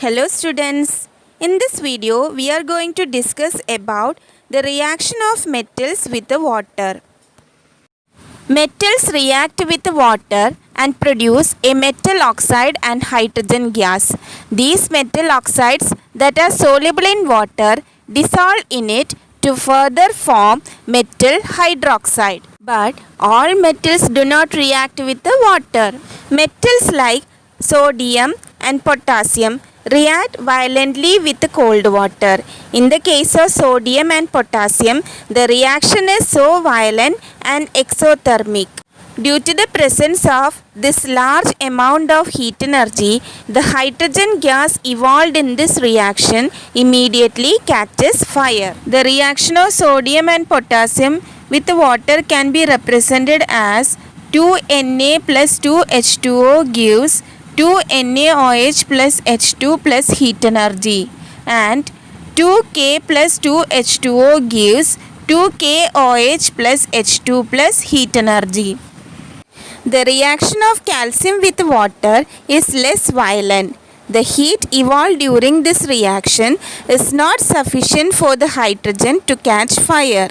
Hello students, in this video we are going to discuss about the reaction of metals with the water. Metals react with water and produce a metal oxide and hydrogen gas. These metal oxides that are soluble in water dissolve in it to further form metal hydroxide. But all metals do not react with the water. Metals like sodium and potassium react violently with cold water. In the case of sodium and potassium, the reaction is so violent and exothermic. Due to the presence of this large amount of heat energy, the hydrogen gas evolved in this reaction immediately catches fire. The reaction of sodium and potassium with water can be represented as 2Na plus 2H2O gives 2NaOH plus H2 plus heat energy, and 2K plus 2H2O gives 2KOH plus H2 plus heat energy. The reaction of calcium with water is less violent. The heat evolved during this reaction is not sufficient for the hydrogen to catch fire,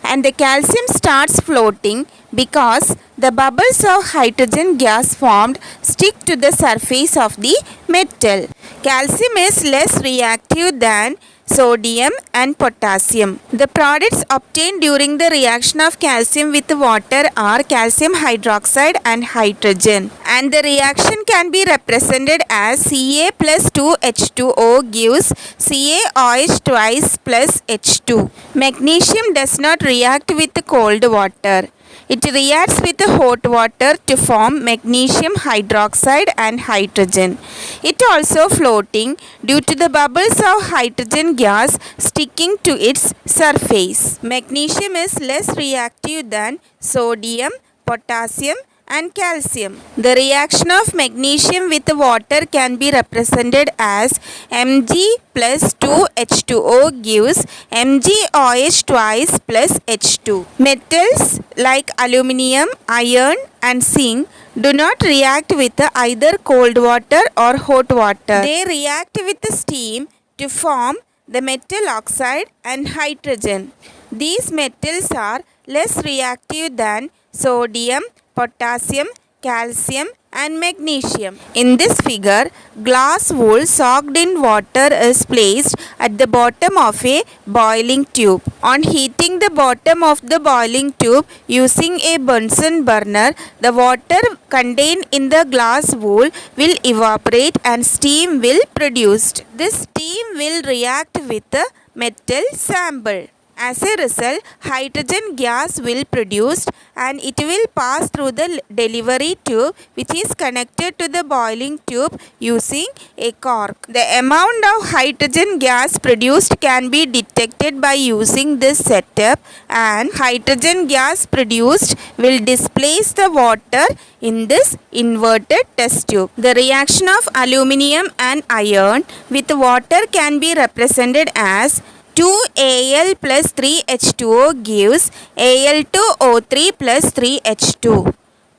and the calcium starts floating because the bubbles of hydrogen gas formed stick to the surface of the metal. Calcium is less reactive than sodium and potassium. The products obtained during the reaction of calcium with water are calcium hydroxide and hydrogen, and the reaction can be represented as Ca plus 2H2O gives CaOH twice plus H2. Magnesium does not react with cold water. It reacts with hot water to form magnesium hydroxide and hydrogen. It also floating due to the bubbles of hydrogen gas sticking to its surface. Magnesium is less reactive than sodium, potassium and calcium. The reaction of magnesium with water can be represented as Mg plus 2H2O gives MgOH twice plus H2. Metals like aluminium, iron and zinc do not react with either cold water or hot water. They react with steam to form the metal oxide and hydrogen. These metals are less reactive than sodium, potassium, calcium and magnesium. In this figure, glass wool soaked in water is placed at the bottom of a boiling tube. On heating the bottom of the boiling tube using a Bunsen burner, the water contained in the glass wool will evaporate and steam will produced. This steam will react with the metal sample. As a result, hydrogen gas will produced and it will pass through the delivery tube which is connected to the boiling tube using a cork. The amount of hydrogen gas produced can be detected by using this setup, and hydrogen gas produced will displace the water in this inverted test tube. The reaction of aluminium and iron with water can be represented as 2Al plus 3H2O gives Al2O3 plus 3H2,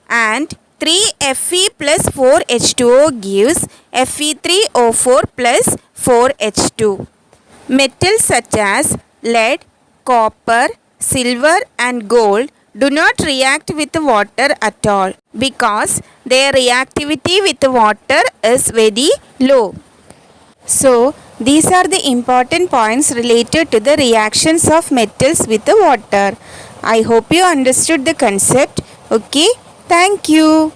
and 3Fe plus 4H2O gives Fe3O4 plus 4H2. Metals such as lead, copper, silver and gold do not react with water at all because their reactivity with water is very low. So, these are the important points related to the reactions of metals with the water. I hope you understood the concept. Okay, thank you.